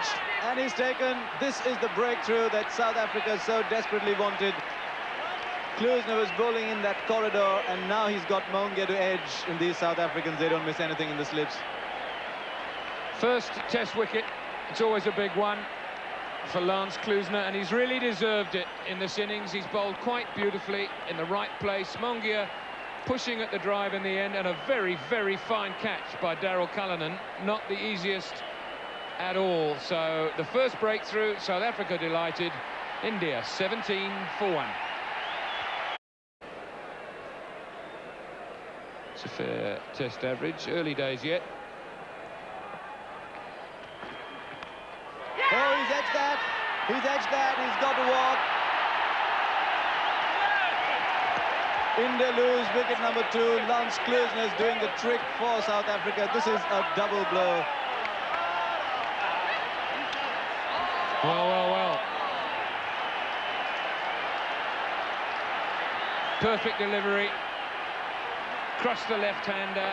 Edged, and he's taken. This is the breakthrough that South Africa so desperately wanted. Klusener was bowling in that corridor, and now he's got Maunga to edge. And these South Africans, they don't miss anything in the slips. First test wicket, it's always a big one for Lance Klusener, and he's really deserved it in this innings. He's bowled quite beautifully in the right place. Maunga pushing at the drive in the end, and a very, very fine catch by Daryl Cullinan. Not the easiest at all. So the first breakthrough, South Africa delighted. India 17 for 1. It's a fair test average, early days yet. Oh, he's edged that. He's edged that. He's got to walk. India lose wicket number 2. Lance Klusener is doing the trick for South Africa. This is a double blow. Well. Perfect delivery. Crossed the left-hander.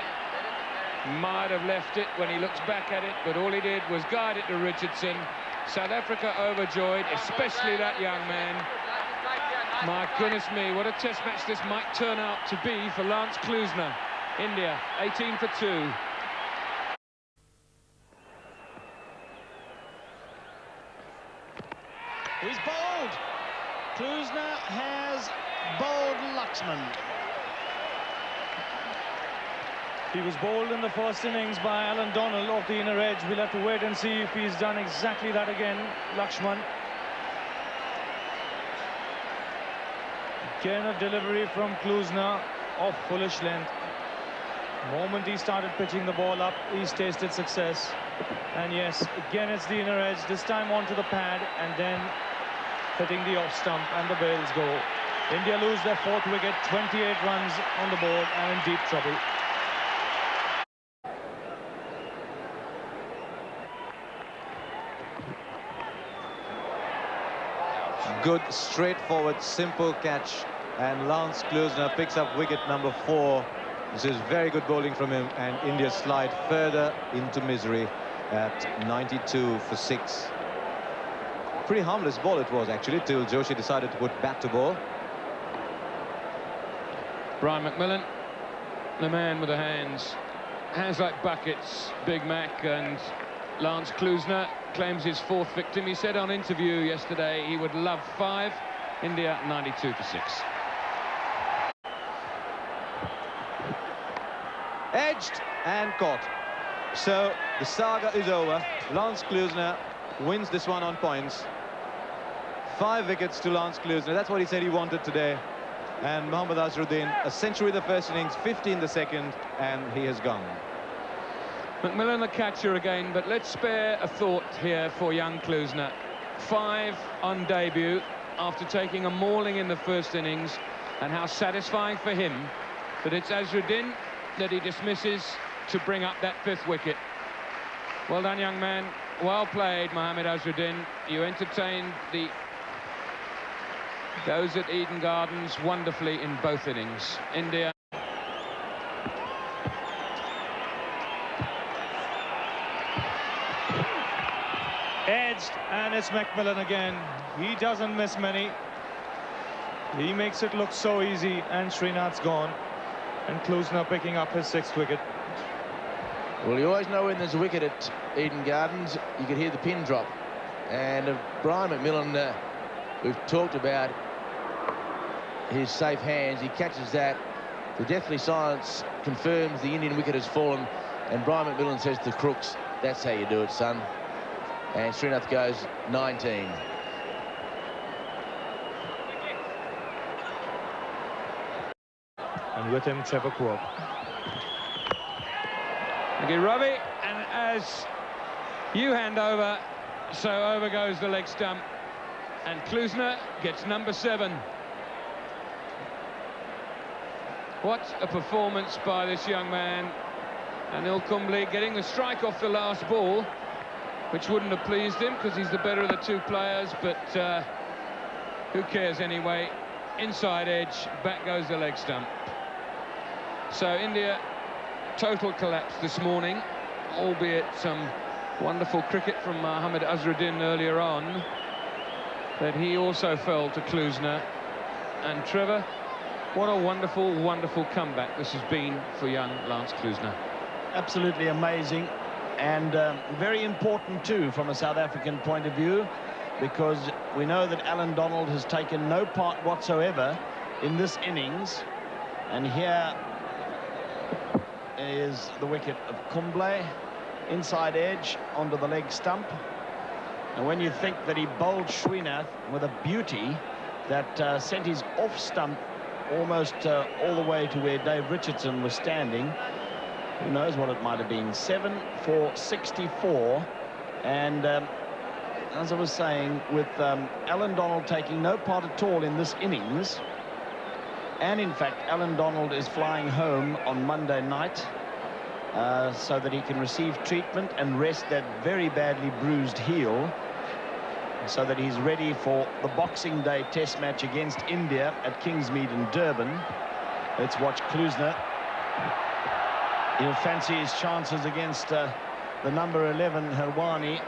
Might have left it when he looks back at it, but all he did was guide it to Richardson. South Africa overjoyed, especially that young man. My goodness me, what a test match this might turn out to be for Lance Klusener. India 18 for 2. He's bowled. Klusener has bowled Lakshman. He was bowled in the first innings by Alan Donald off the inner edge. We'll have to wait and see if he's done exactly that again, Lakshman. Again a delivery from Klusener off foolish length. The moment he started pitching the ball up, he's tasted success. And yes, again it's the inner edge, this time onto the pad, and then hitting the off stump, and the bails go. India lose their 4th wicket, 28 runs on the board, and in deep trouble. Good, straightforward, simple catch, and Lance Klusener picks up wicket number 4. This is very good bowling from him, and India slide further into misery at 92 for 6. Pretty harmless ball it was, actually, till Joshi decided to put bat to ball. Brian McMillan, the man with the hands. Hands like buckets, Big Mac, and Lance Klusener claims his 4th victim. He said on interview yesterday he would love 5. India 92 for 6. Edged and caught. So the saga is over. Lance Klusener wins this one on points. 5 wickets to Lance Klusener. That's what he said he wanted today. And Mohammad Azharuddin, a century the first innings, 50 in the second, and he has gone. McMillan the catcher again, but let's spare a thought here for young Klusener. 5 on debut after taking a mauling in the first innings, and how satisfying for him that it's Azharuddin that he dismisses to bring up that 5th wicket. Well done, young man. Well played, Mohammad Azharuddin. You entertained those at Eden Gardens wonderfully in both innings. India. Edged, and it's McMillan again. He doesn't miss many. He makes it look so easy, and Srinath's gone. And Klusener picking up his 6th wicket. Well, you always know when there's a wicket at Eden Gardens, you can hear the pin drop. And Brian McMillan, we've talked about his safe hands. He catches that. The deathly silence confirms the Indian wicket has fallen. And Brian McMillan says to Crooks, "That's how you do it, son." And Srinath goes 19. And with him, Trevor Quirk. Thank you, Robbie. And as you hand over, so over goes the leg stump. And Klusener gets number 7. What a performance by this young man. Anil Kumble getting the strike off the last ball, which wouldn't have pleased him because he's the better of the 2 players, but who cares anyway. Inside edge, back goes the leg stump. So India, total collapse this morning, albeit some Wonderful cricket from Mohammad Azharuddin earlier on, but he also fell to Klusener. And Trevor, what a wonderful, wonderful comeback this has been for young Lance Klusener. Absolutely amazing, and very important too from a South African point of view, because we know that Alan Donald has taken no part whatsoever in this innings. And here is the wicket of Kumble, inside edge onto the leg stump. And when you think that he bowled Srinath with a beauty that sent his off stump almost all the way to where Dave Richardson was standing, who knows what it might have been. 7 for 64. And as I was saying, with Alan Donald taking no part at all in this innings, and in fact Alan Donald is flying home on Monday night so that he can receive treatment and rest that very badly bruised heel, so that he's ready for the Boxing Day Test match against India at Kingsmead in Durban. Let's watch Klusener. He'll fancy his chances against the number 11 Herwani,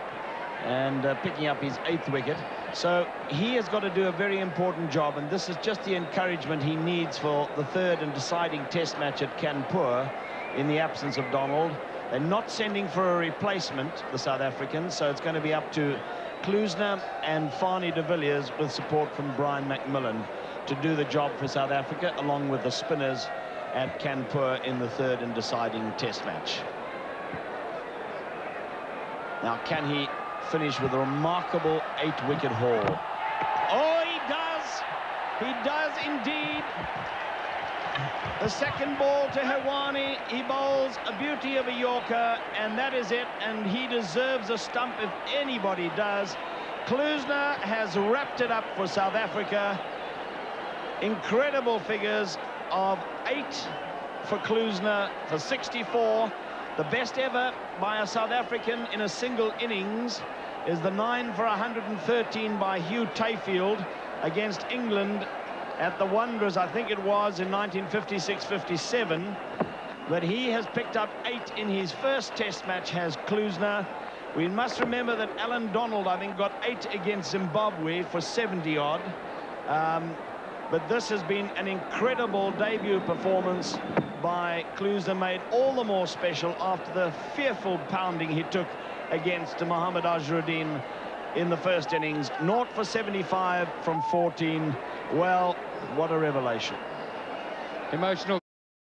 and picking up his 8th wicket. So he has got to do a very important job, and this is just the encouragement he needs for the 3rd and deciding Test match at Kanpur in the absence of Donald. They're not sending for a replacement, the South Africans, so it's going to be up to Klusener and Fani de Villiers with support from Brian McMillan to do the job for South Africa, along with the spinners at Kanpur in the 3rd and deciding Test match. Now, can he finish with a remarkable 8-wicket haul? Oh, he does! He does indeed. The second ball to Herwani, he bowls a beauty of a Yorker, and that is it, and he deserves a stump if anybody does. Klusener has wrapped it up for South Africa. Incredible figures of 8 for Klusener for 64. The best ever by a South African in a single innings is the 9 for 113 by Hugh Tayfield against England at the Wanderers, I think it was, in 1956-57. But he has picked up 8 in his first Test match, has Klusener. We must remember that Alan Donald, I think, got 8 against Zimbabwe for 70-odd. But this has been an incredible debut performance by Klusener, made all the more special after the fearful pounding he took against Mohammad Azharuddin in the first innings. 0 for 75 from 14. Well, what a revelation. Emotional